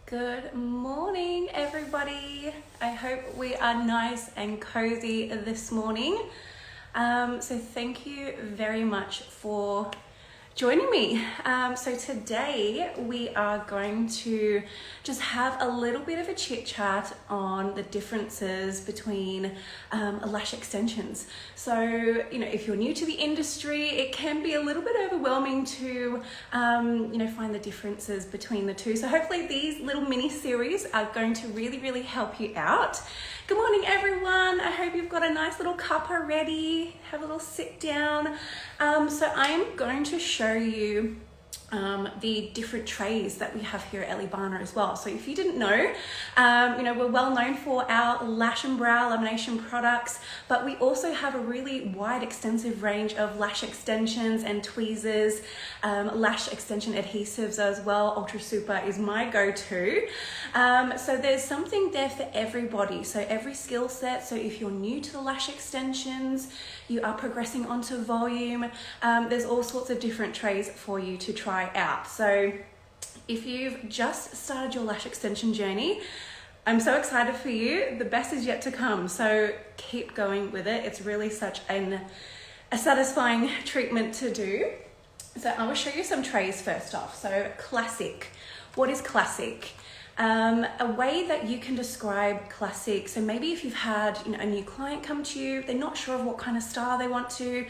Good morning, everybody. I hope we are nice and cozy this morning. So thank you very much for joining me. So today we are going to just have a little bit of a chit chat on the differences between lash extensions. So, if you're new to the industry, it can be a little bit overwhelming to, find the differences between the two. So hopefully these little mini series are going to really help you out. Good morning, everyone. I hope you've got a nice little cuppa ready. Have a little sit down. So I'm going to show you the different trays that we have here at Elibana as well. So if you didn't know, we're well known for our lash and brow lamination products, but we also have a really wide, extensive range of lash extensions and tweezers, lash extension adhesives as well. Ultra Super is my go-to. So there's something there for everybody. So every skill set. So if you're new to the lash extensions, you are progressing onto volume, there's all sorts of different trays for you to try out. So if you've just started your lash extension journey, I'm so excited for you. The best is yet to come. So keep going with it. It's really such a satisfying treatment to do. So I will show you some trays first off. So classic. What is classic? A way that you can describe classic. So maybe if you've had a new client come to you, they're not sure of what kind of style they want to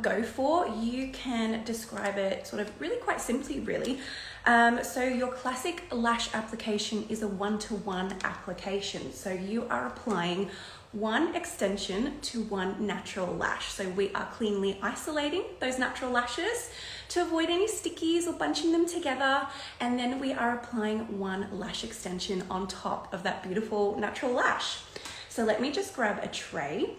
go for, you can describe it sort of really quite simply, really. So your classic lash application is a one-to-one application. So you are applying one extension to one natural lash. So we are cleanly isolating those natural lashes to avoid any stickies or bunching them together. And then we are applying one lash extension on top of that beautiful natural lash. So let me just grab a tray.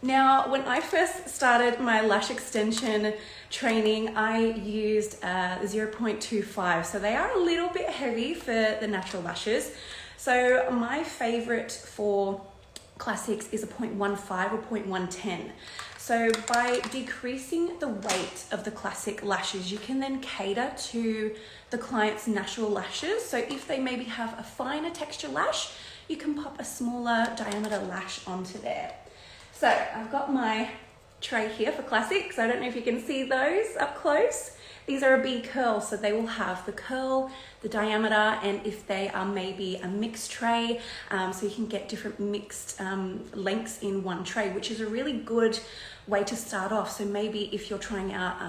Now, when I first started my lash extension training, I used 0.25. So they are a little bit heavy for the natural lashes. So my favorite for classics is a 0.15 or 0.110. So by decreasing the weight of the classic lashes, you can then cater to the client's natural lashes. So if they maybe have a finer texture lash, you can pop a smaller diameter lash onto there. So I've got my tray here for classics. I don't know if you can see those up close. These are a B curl, so they will have the curl, the diameter, and if they are maybe a mixed tray, so you can get different mixed lengths in one tray, which is a really good way to start off. So maybe if you're trying out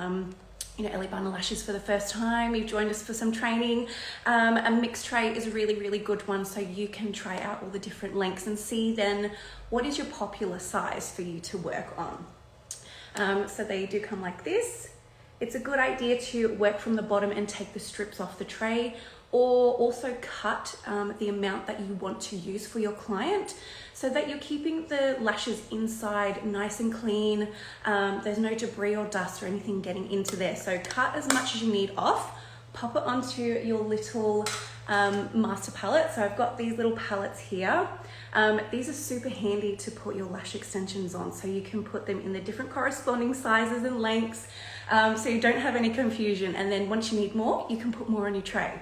Elibana lashes for the first time, you've joined us for some training, a mixed tray is a really good one, so you can try out all the different lengths and see then what is your popular size for you to work on. So they do come like this. It's a good idea to work from the bottom and take the strips off the tray, or also cut the amount that you want to use for your client so that you're keeping the lashes inside nice and clean. There's no debris or dust or anything getting into there. So cut as much as you need off, pop it onto your little master palette. So I've got these little palettes here. These are super handy to put your lash extensions on, so you can put them in the different corresponding sizes and lengths, so you don't have any confusion. And then once you need more, you can put more on your tray.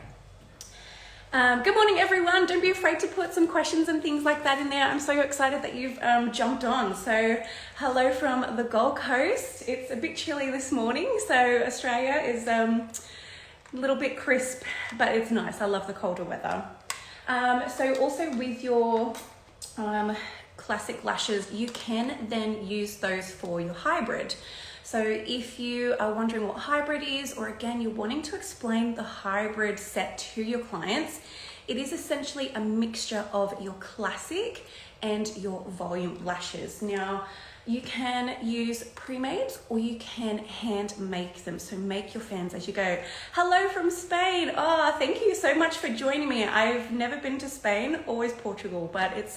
Good morning, everyone. Don't be afraid to put some questions and things like that in there. I'm so excited that you've jumped on. So hello from the Gold Coast. It's a bit chilly this morning, so Australia is a little bit crisp, but it's nice. I love the colder weather. So also with your classic lashes, you can then use those for your hybrid. So if you are wondering what hybrid is, or again, you're wanting to explain the hybrid set to your clients, it is essentially a mixture of your classic and your volume lashes. Now, you can use pre-made or you can hand make them. So make your fans as you go. Hello from Spain. Oh, thank you so much for joining me. I've never been to Spain, always Portugal, but it's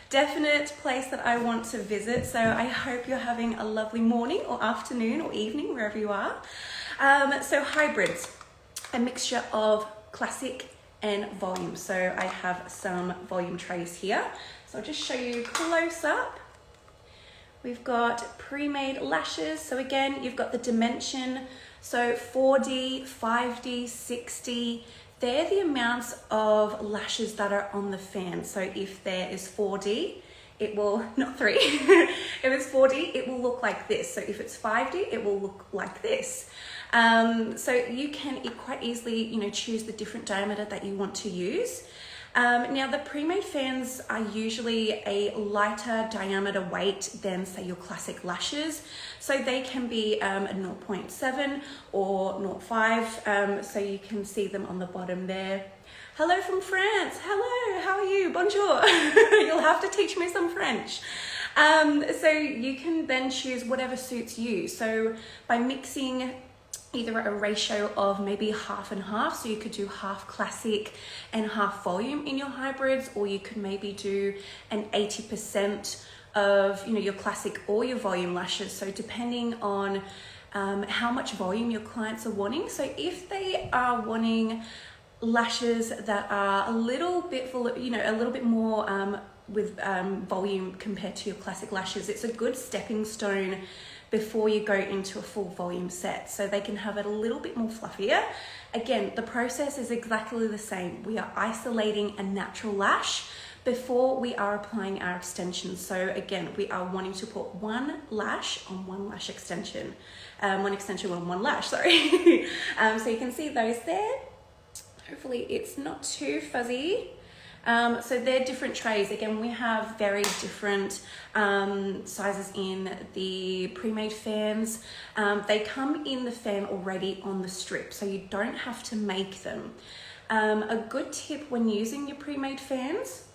definite place that I want to visit. So I hope you're having a lovely morning or afternoon or evening, wherever you are. So hybrids, a mixture of classic and volume. So I have some volume trays here. So I'll just show you close up. We've got pre-made lashes. So again, you've got the dimension. So 4D, 5D, 6D, they're the amounts of lashes that are on the fan. So if there is 4D, it will, not 3, if it's 4D, it will look like this. So if it's 5D, it will look like this. So you can quite easily, choose the different diameter that you want to use. Now the pre-made fans are usually a lighter diameter weight than say your classic lashes. So they can be a 0.7 or 0.5. So you can see them on the bottom there. Hello from France. Hello, how are you? Bonjour. You'll have to teach me some French. So you can then choose whatever suits you. So by mixing either a ratio of maybe half and half, so you could do half classic and half volume in your hybrids, or you could maybe do an 80% of your classic or your volume lashes. So depending on how much volume your clients are wanting. So if they are wanting lashes that are a little bit full, a little bit more with volume compared to your classic lashes, it's a good stepping stone before you go into a full volume set, so they can have it a little bit more fluffier. Again, the process is exactly the same. We are isolating a natural lash before we are applying our extensions. So again, we are wanting to put one lash on one lash extension, one extension on one lash, sorry. So you can see those there. Hopefully it's not too fuzzy. So they're different trays. Again, we have very different sizes in the pre-made fans. They come in the fan already on the strip, so you don't have to make them. A good tip when using your pre-made fans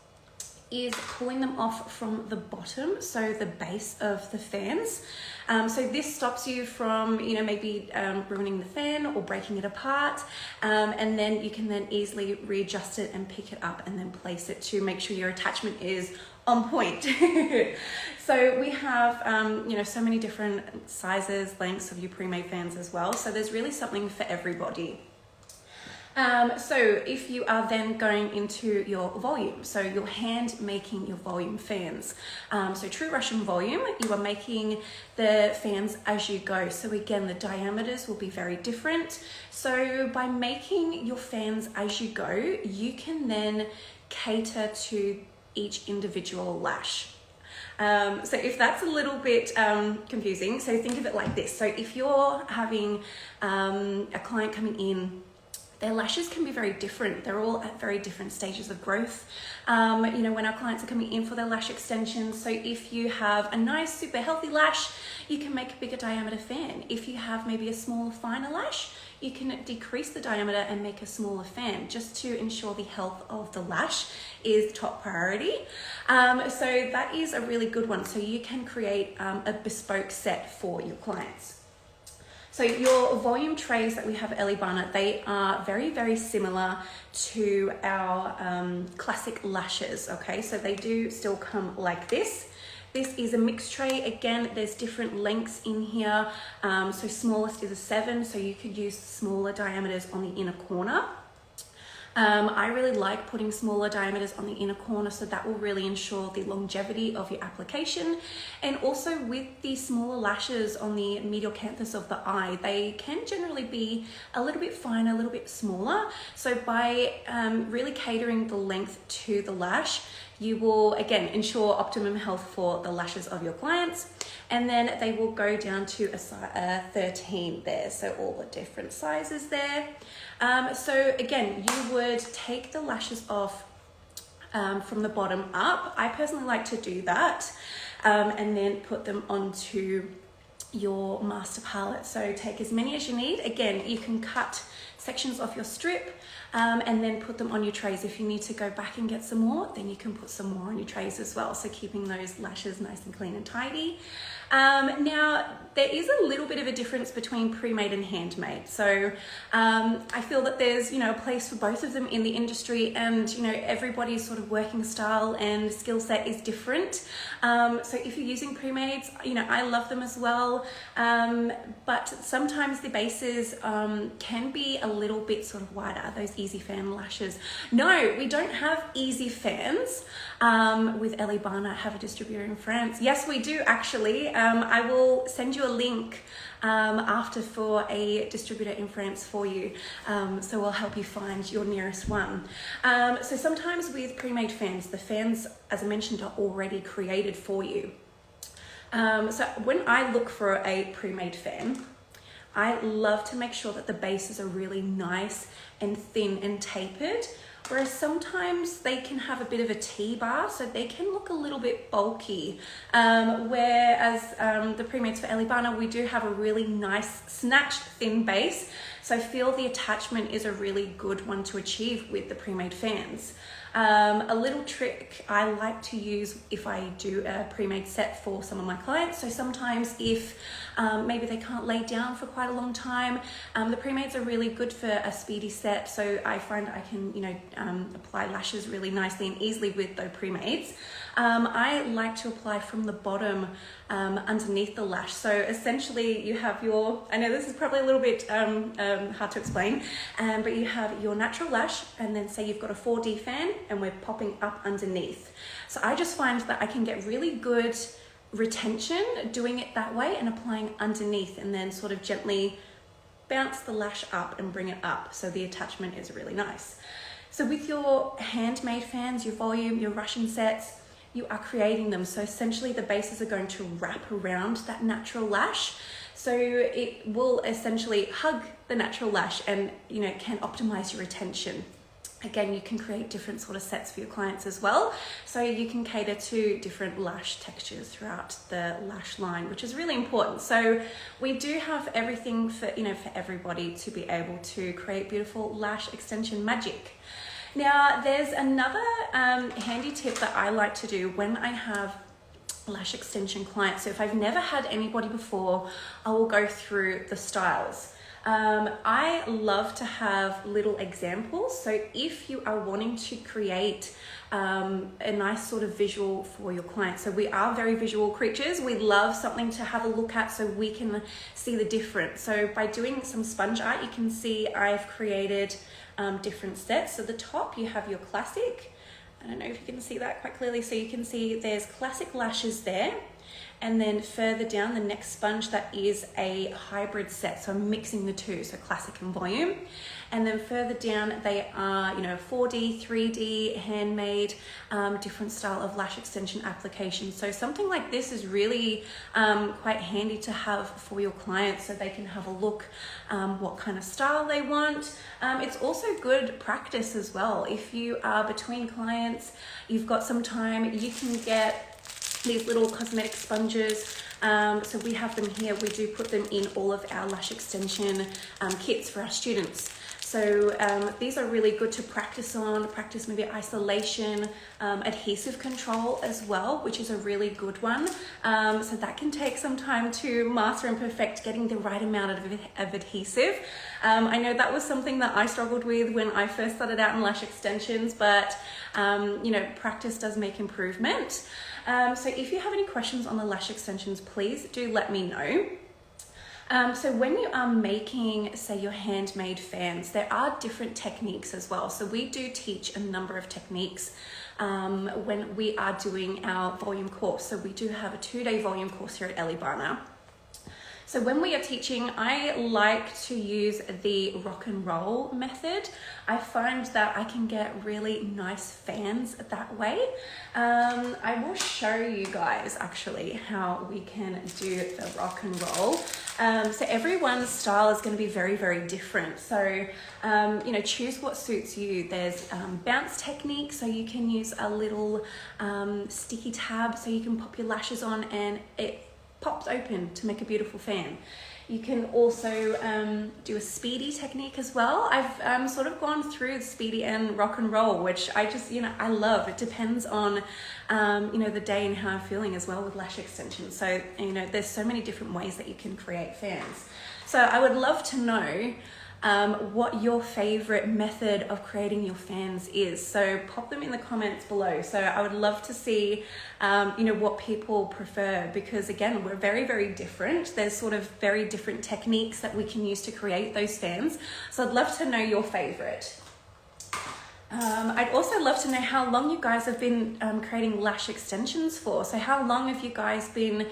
is pulling them off from the bottom, so the base of the fans. So this stops you from, maybe ruining the fan or breaking it apart. And then you can then easily readjust it and pick it up and then place it to make sure your attachment is on point. So we have, so many different sizes, lengths of your pre-made fans as well. So there's really something for everybody. So if you are then going into your volume, so you're hand making your volume fans. So true Russian volume, you are making the fans as you go. So again, the diameters will be very different. So by making your fans as you go, you can then cater to each individual lash. So if that's a little bit confusing, so think of it like this. So if you're having a client coming in, their lashes can be very different. They're all at very different stages of growth. When our clients are coming in for their lash extensions, so if you have a nice, super healthy lash, you can make a bigger diameter fan. If you have maybe a smaller, finer lash, you can decrease the diameter and make a smaller fan, just to ensure the health of the lash is top priority. So that is a really good one. So you can create a bespoke set for your clients. So your volume trays that we have at Ellie Barnett, they are very, very similar to our classic lashes, okay? So they do still come like this. This is a mixed tray. Again, there's different lengths in here. So smallest is a 7, so you could use smaller diameters on the inner corner. I really like putting smaller diameters on the inner corner, so that will really ensure the longevity of your application. And also with the smaller lashes on the medial canthus of the eye, they can generally be a little bit finer, a little bit smaller. So by really catering the length to the lash, you will again ensure optimum health for the lashes of your clients. And then they will go down to a 13 there, so all the different sizes there. So again, you would take the lashes off from the bottom up. I personally like to do that, and then put them onto your master palette. So take as many as you need. Again, you can cut sections off your strip and then put them on your trays. If you need to go back and get some more, then you can put some more on your trays as well. So keeping those lashes nice and clean and tidy. Now, there is a little bit of a difference between pre-made and handmade. So I feel that there's, a place for both of them in the industry, and, everybody's sort of working style and skill set is different. So if you're using pre-mades, I love them as well. But sometimes the bases can be a little bit sort of wider, those easy fan lashes. No, we don't have easy fans with Ellie Barna. I have a distributor in France. Yes, we do actually. I will send you a link after for a distributor in France for you. So we'll help you find your nearest one. So sometimes with pre-made fans, the fans, as I mentioned, are already created for you. So when I look for a pre-made fan, I love to make sure that the bases are really nice and thin and tapered, whereas sometimes they can have a bit of a T-bar, so they can look a little bit bulky. Whereas the pre-mades for Ellie Barna, we do have a really nice snatched thin base, so I feel the attachment is a really good one to achieve with the pre-made fans. A little trick I like to use if I do a pre-made set for some of my clients. So sometimes if maybe they can't lay down for quite a long time, the pre-mades are really good for a speedy set. So I find I can, apply lashes really nicely and easily with those pre-mades. I like to apply from the bottom underneath the lash. So essentially you have your, I know this is probably a little bit hard to explain, but you have your natural lash, and then say you've got a 4D fan and we're popping up underneath. So I just find that I can get really good retention doing it that way and applying underneath, and then sort of gently bounce the lash up and bring it up. So the attachment is really nice. So with your handmade fans, your volume, your Russian sets, you are creating them. So essentially the bases are going to wrap around that natural lash. So it will essentially hug the natural lash and, can optimize your retention. Again, you can create different sort of sets for your clients as well. So you can cater to different lash textures throughout the lash line, which is really important. So we do have everything for everybody to be able to create beautiful lash extension magic. Now, there's another handy tip that I like to do when I have lash extension clients. So if I've never had anybody before, I will go through the styles. I love to have little examples. So if you are wanting to create a nice sort of visual for your clients, so we are very visual creatures. We love something to have a look at so we can see the difference. So by doing some sponge art, you can see I've created different sets. So the top, you have your classic. I don't know if you can see that quite clearly. So you can see there's classic lashes there. And then further down, the next sponge, that is a hybrid set. So I'm mixing the two, so classic and volume. And then further down, they are, 4D, 3D, handmade, different style of lash extension application. So something like this is really quite handy to have for your clients so they can have a look what kind of style they want. It's also good practice as well. If you are between clients, you've got some time, you can get these little cosmetic sponges. So we have them here. We do put them in all of our lash extension kits for our students. So these are really good to practice maybe isolation, adhesive control as well, which is a really good one. So that can take some time to master and perfect, getting the right amount of adhesive. I know that was something that I struggled with when I first started out in lash extensions, but practice does make improvement. So if you have any questions on the lash extensions, please do let me know. So when you are making, say, your handmade fans, there are different techniques as well. So we do teach a number of techniques when we are doing our volume course. So we do have a 2-day volume course here at Ellie Barna. So when we are teaching, I like to use the rock and roll method. I find that I can get really nice fans that way. I will show you guys actually how we can do the rock and roll. So everyone's style is going to be very, very different. So, choose what suits you. There's bounce technique, so you can use a little sticky tab so you can pop your lashes on and it pops open to make a beautiful fan. You can also do a speedy technique as well. I've sort of gone through the speedy and rock and roll, which I just, I love. It depends on, the day and how I'm feeling as well with lash extensions. So, there's so many different ways that you can create fans. So I would love to know, what your favorite method of creating your fans is. So pop them in the comments below. So I would love to see, what people prefer, because again, we're very, very different. There's sort of very different techniques that we can use to create those fans. So I'd love to know your favorite. I'd also love to know how long you guys have been creating lash extensions for. So how long have you guys been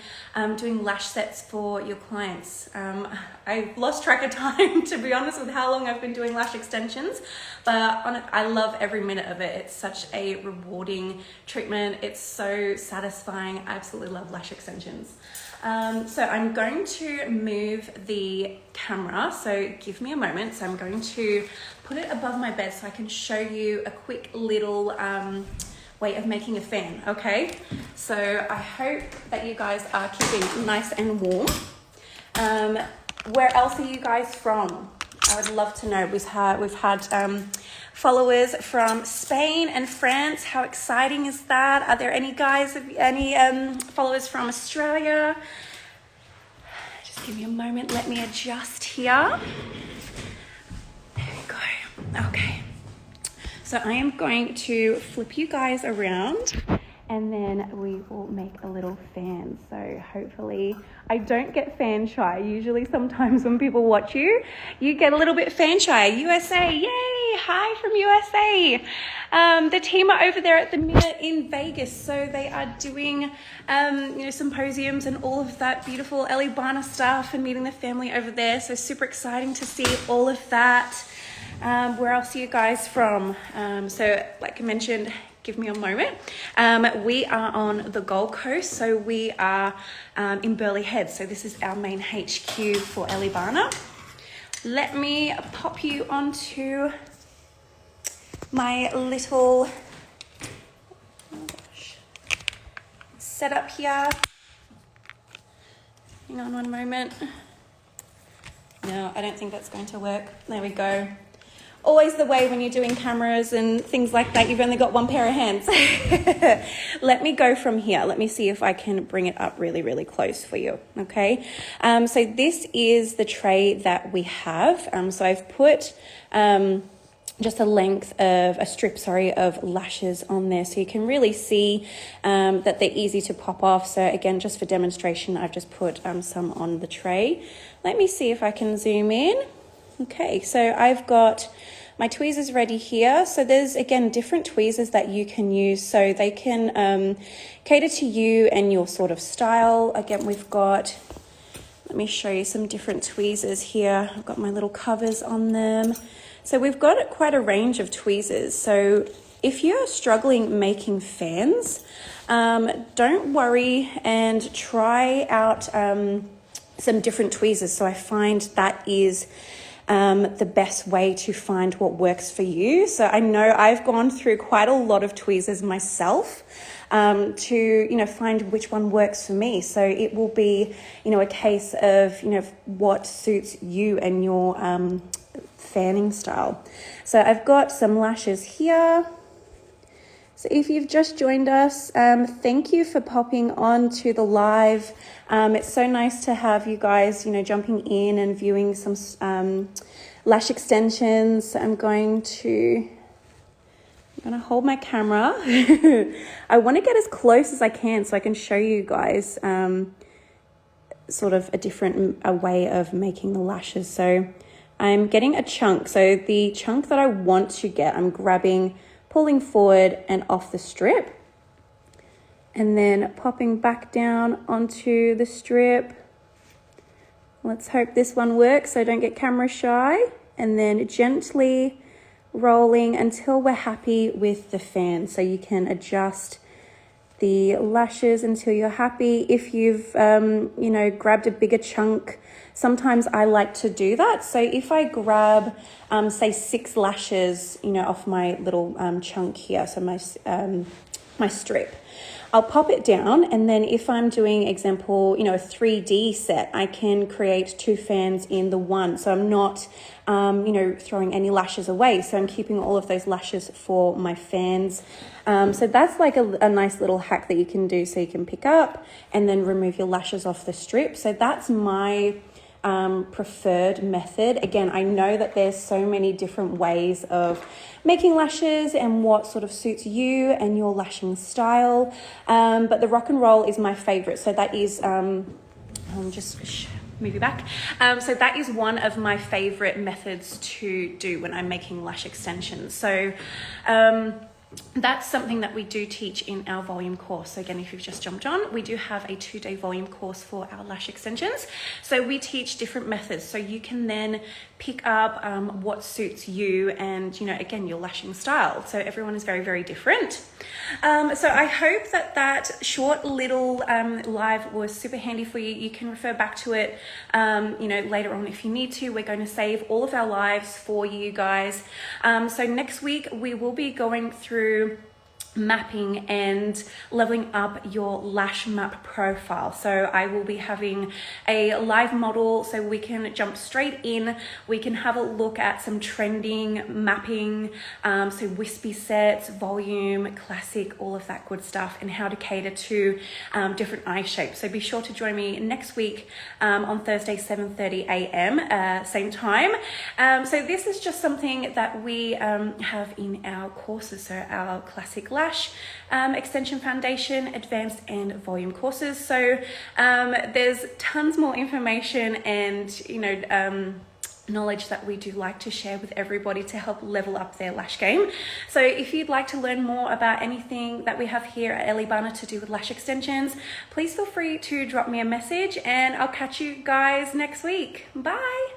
doing lash sets for your clients? I've lost track of time, to be honest, with how long I've been doing lash extensions, but I love every minute of it. It's such a rewarding treatment. It's so satisfying. I absolutely love lash extensions. So I'm going to move the camera, so give me a moment. So I'm going to put it above my bed so I can show you a quick little way of making a fan, okay? So I hope that you guys are keeping nice and warm. Where else are you guys from? I would love to know. We've had followers from Spain and France. How exciting is that? Are there any followers from Australia? Just give me a moment. Let me adjust here. There we go. Okay. So I am going to flip you guys around, and then we will make a little fan. So hopefully I don't get fan shy. Usually sometimes when people watch you, you get a little bit fan shy. USA, yay, hi from USA. The team are over there at the minute in Vegas. So they are doing, symposiums and all of that beautiful Elibana stuff and meeting the family over there. So super exciting to see all of that. Where else are you guys from? So like I mentioned, give me a moment. We are on the Gold Coast, so we are in Burleigh Head. So this is our main HQ for Elibana. Let me pop you onto my little setup here. Hang on one moment. No, I don't think that's going to work. There we go. Always the way when you're doing cameras and things like that, you've only got one pair of hands. Let me go from here. Let me see if I can bring it up really, really close for you, okay? So this is the tray that we have. So I've put just a strip of lashes on there, so you can really see that they're easy to pop off. So again, just for demonstration, I've just put some on the tray. Let me see if I can zoom in. Okay, so I've got my tweezers ready here. So there's, again, different tweezers that you can use, so they can cater to you and your sort of style. Again, let me show you some different tweezers here. I've got my little covers on them. So we've got quite a range of tweezers. So if you're struggling making fans, don't worry and try out some different tweezers. So I find that is the best way to find what works for you. So I know I've gone through quite a lot of tweezers myself to find which one works for me. So it will be a case of what suits you and your fanning style. So I've got some lashes here. So if you've just joined us, thank you for popping on to the live. It's so nice to have you guys, jumping in and viewing some lash extensions. I'm going to hold my camera. I want to get as close as I can so I can show you guys sort of a way of making the lashes. So I'm getting a chunk. So the chunk that I want to get, I'm pulling forward and off the strip, and then popping back down onto the strip. Let's hope this one works so I don't get camera shy, and then gently rolling until we're happy with the fan. So you can adjust the lashes until you're happy. If you've grabbed a bigger chunk, sometimes I like to do that. So if I grab say 6 lashes off my little chunk here, so my strip, I'll pop it down, and then if I'm doing example a 3D set, I can create 2 fans in the one, so I'm not throwing any lashes away, so I'm keeping all of those lashes for my fans. So that's like a nice little hack that you can do, so you can pick up and then remove your lashes off the strip. So that's my preferred method. Again, I know that there's so many different ways of making lashes and what sort of suits you and your lashing style, but the rock and roll is my favorite. So that is move you back. So that is one of my favorite methods to do when I'm making lash extensions. So that's something that we do teach in our volume course. So again, if you've just jumped on, we do have a 2-day volume course for our lash extensions. So we teach different methods, so you can then pick up what suits you and, you know, again, your lashing style. So everyone is very, very different. So I hope that short little live was super handy for you. You can refer back to it, you know, later on if you need to. We're going to save all of our lives for you guys. So next week we will be going through mapping and leveling up your lash map profile. So I will be having a live model so we can jump straight in. We can have a look at some trending mapping, so wispy sets, volume, classic, all of that good stuff, and how to cater to different eye shapes. So be sure to join me next week on Thursday, 7:30 a.m. Same time. So this is just something that we have in our courses. So our classic lash, extension foundation, advanced and volume courses. So there's tons more information and, you know, knowledge that we do like to share with everybody to help level up their lash game. So if you'd like to learn more about anything that we have here at Ellie Barner to do with lash extensions, please feel free to drop me a message, and I'll catch you guys next week. Bye.